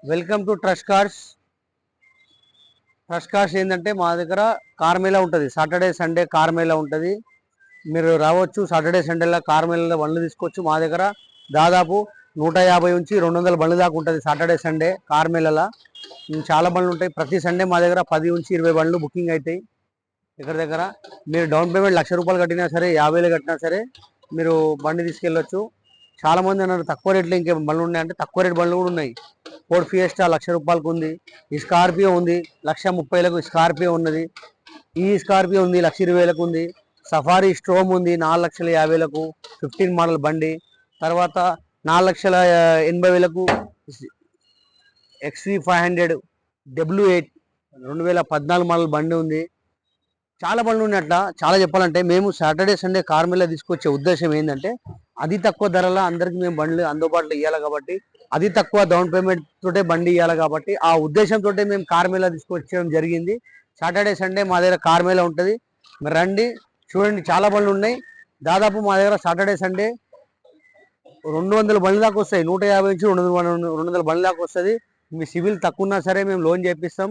Welcome to trust cars. Trust cars ఏంటంటే మా దగ్గర కార్ మేళా ఉంటుంది. సాటర్డే సండే కార్ మేళా ఉంటుంది. మీరు రావచ్చు. సాటర్డే సండేలో కార్ మేళాలో బండ్లు తీసుకోవచ్చు. మా దగ్గర దాదాపు 150 నుంచి 200 బండ్లు దాకా ఉంటుంది. సాటర్డే సండే కార్ మేళాలో చాలా బండ్లు ఉంటాయి. ప్రతి సండే మా దగ్గర 10 నుంచి 20 బండ్లు బుకింగ్ అవుతాయి. దగ్గర మీరు డౌన్ పేమెంట్ ₹1,00,000 కట్టినా సరే, 50,000 కట్టినా సరే మీరు బండి తీసుకెళ్ళొచ్చు. చాలా మంది అన్నారు తక్కువ రేట్లో ఇంకేం బండ్లు ఉన్నాయంటే, తక్కువ రేట్ బండ్లు కూడా ఉన్నాయి. ఫోర్డ్ ఫియస్టా ₹1,00,000 ఉంది. ఈ స్కార్పియో ఉంది, 1,30,000 స్కార్పియో ఉన్నది. ఈ స్కార్పియో ఉంది, 1,20,000 ఉంది. సఫారీ స్ట్రోమ్ ఉంది, 4,50,000 15 మోడల్ బండి. తర్వాత 4,80,000 XV500 W8 2014 మోడల్ బండి ఉంది. చాలా బండ్లు ఉన్నాయి. అట్లా చాలా చెప్పాలంటే మేము సాటర్డే సండే కార్ మేళా తీసుకొచ్చే ఉద్దేశం ఏంటంటే, అతి తక్కువ ధరలో అందరికి మేము బండ్లు అందుబాటులో ఇవ్వాలి కాబట్టి, అతి తక్కువ డౌన్ పేమెంట్ తోటే బండి ఇవ్వాలి కాబట్టి, ఆ ఉద్దేశంతో మేము కార్ మేళా తీసుకొచ్చడం జరిగింది. సాటర్డే సండే మా దగ్గర కార్ మేళా ఉంటుంది. మరి రండి, చూడండి, చాలా బండ్లు ఉన్నాయి. దాదాపు మా దగ్గర సాటర్డే సండే 200 బండ్ల దాకా వస్తాయి. 150 నుంచి 200 బండ్ల దాకా వస్తుంది. మీ సివిల్ తక్కువ ఉన్నా సరే మేము లోన్ చేపిస్తాం.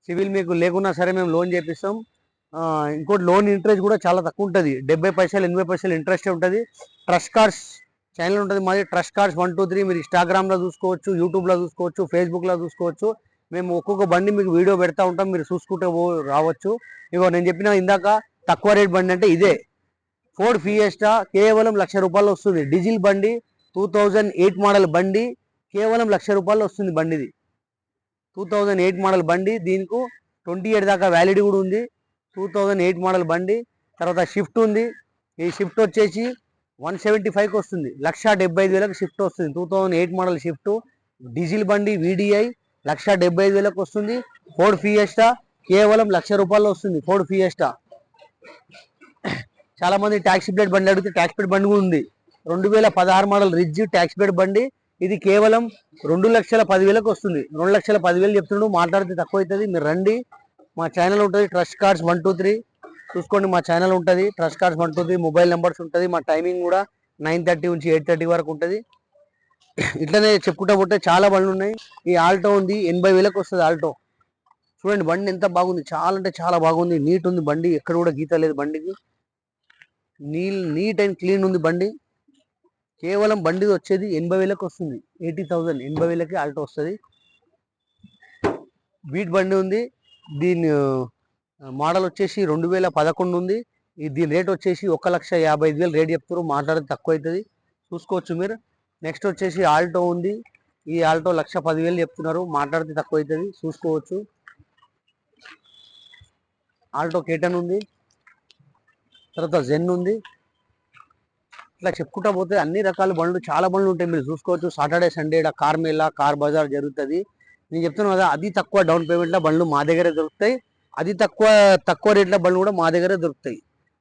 సివిల్ మీకు లేకున్నా సరే మేము లోన్ చేపిస్తాం. ఇంకోటి లోన్ ఇంట్రెస్ట్ కూడా చాలా తక్కువ ఉంటుంది. 70 పైసలు 80 పైసలు ఇంట్రెస్ట్ ఉంటుంది. ట్రస్ట్ కార్స్ ఛానల్ ఉంటుంది మాది, ట్రస్ట్ కార్స్ 123. మీరు ఇన్స్టాగ్రామ్లో చూసుకోవచ్చు, యూట్యూబ్లో చూసుకోవచ్చు, ఫేస్బుక్లో చూసుకోవచ్చు. మేము ఒక్కొక్క బండి మీకు వీడియో పెడతా ఉంటాం, మీరు చూసుకుంటూ రావచ్చు. ఇగో నేను చెప్పిన ఇందాక తక్కువ రేట్ బండి అంటే ఇదే. ఫోర్డ్ ఫియస్టా కేవలం ₹1,00,000 వస్తుంది. డీజిల్ బండి, 2008 మోడల్ బండి, కేవలం ₹1,00,000 వస్తుంది. బండిది 2008 మోడల్ బండి. దీనికి 28 దాకా వ్యాలిడ్ కూడా ఉంది. 2008 మోడల్ బండి. తర్వాత షిఫ్ట్ ఉంది. ఈ షిఫ్ట్ వచ్చేసి 175కి వస్తుంది. 1,75,000 షిఫ్ట్ వస్తుంది. 2008 మోడల్ షిఫ్ట్ డీజిల్ బండి, VDI 1,75,000 వస్తుంది. ఫోర్డ్ ఫియస్టా కేవలం ₹1,00,000 వస్తుంది. Ford Fiesta. చాలా మంది ట్యాక్సీ ప్లేట్ బండి అడిగితే ట్యాక్సీ ప్లేట్ బండి కూడా ఉంది. 2016 మోడల్ రిడ్జ్ ట్యాక్సీ ప్లేట్ బండి. ఇది కేవలం 2,10,000 వస్తుంది. 2,10,000 చెప్తున్నాడు. మాట్లాడితే తక్కువ అవుతుంది. మీరు రండి, మా ఛానల్ ఉంటుంది ట్రస్ట్ కార్స్ 123 చూసుకోండి. మా ఛానల్ ఉంటుంది ట్రస్ట్ కార్స్ 123. మొబైల్ నెంబర్స్ ఉంటుంది. మా టైమింగ్ కూడా 9:30 నుంచి 8:30 వరకు ఉంటుంది. ఇట్లనే చెప్పుకుంటా పోతే చాలా బండ్లు ఉన్నాయి. ఈ ఆల్టో ఉంది, 80,000 వస్తుంది ఆల్టో. చూడండి బండి ఎంత బాగుంది, చాలా అంటే చాలా బాగుంది. నీట్ ఉంది బండి, ఎక్కడ కూడా గీత లేదు బండికి. నీట్ అండ్ క్లీన్ ఉంది బండి. కేవలం బండి వచ్చేది 80,000 వస్తుంది. 80,000 80,000కి ఆల్టో వస్తుంది. బీట్ బండి ఉంది. దీని మోడల్ వచ్చేసి 2011 ఉంది. దీని రేట్ వచ్చేసి 1,55,000 రేట్ చెప్తారు. మాట్లాడితే తక్కువ అవుతుంది, చూసుకోవచ్చు మీరు. నెక్స్ట్ వచ్చేసి ఆల్టో ఉంది. ఈ ఆల్టో 1,10,000 చెప్తున్నారు. మాట్లాడితే తక్కువ అవుతుంది, చూసుకోవచ్చు. ఆల్టో కేటన్ ఉంది. తర్వాత జెన్ ఉంది. ఇట్లా చెప్పుకుంటా పోతే అన్ని రకాల బండ్లు, చాలా బండ్లు ఉంటాయి, మీరు చూసుకోవచ్చు. Saturday Sunday car mela, car bazaar జరుగుతుంది. నేను చెప్తున్నాను కదా, అది తక్కువ డౌన్ పేమెంట్లో బండ్లు మా దగ్గరే దొరుకుతాయి. అది తక్కువ రేట్ల బండ్లు కూడా మా దగ్గరే దొరుకుతాయి.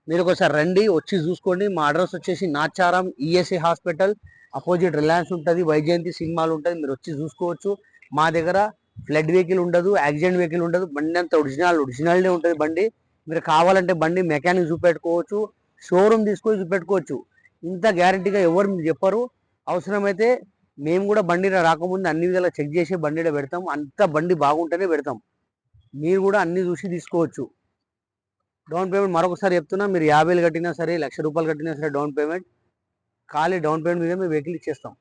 మీరు ఒకసారి రండి, వచ్చి చూసుకోండి. మా అడ్రస్ వచ్చేసి Nacharam ESA hospital opposite Reliance ఉంటుంది, వైజయంతి సినిమాలు ఉంటుంది. మీరు వచ్చి చూసుకోవచ్చు. మా దగ్గర ఫ్లడ్ వెహికల్ ఉండదు, యాక్సిడెంట్ వెహికల్ ఉండదు. బండి అంతా ఒరిజినల్నే ఉంటుంది బండి. మీరు కావాలంటే బండి మెకానిక్ చూపెట్టుకోవచ్చు, షోరూమ్ తీసుకొని చూపెట్టుకోవచ్చు. ఇంత గ్యారంటీగా ఎవరు మీరు చెప్పరు. అవసరమైతే మేము కూడా బండి రాకముందు అన్ని విధాలా చెక్ చేసి బండిలో పెడతాం. అంత బండి బాగుంటేనే పెడతాం. మీరు కూడా అన్ని చూసి తీసుకోవచ్చు. డౌన్ పేమెంట్ మరొకసారి చెప్తున్నా, మీరు 50,000 కట్టినా సరే, ₹1,00,000 కట్టినా సరే డౌన్ పేమెంట్, ఖాళీ డౌన్ పేమెంట్ మీద మేము వెహికల్ ఇచ్చేస్తాం.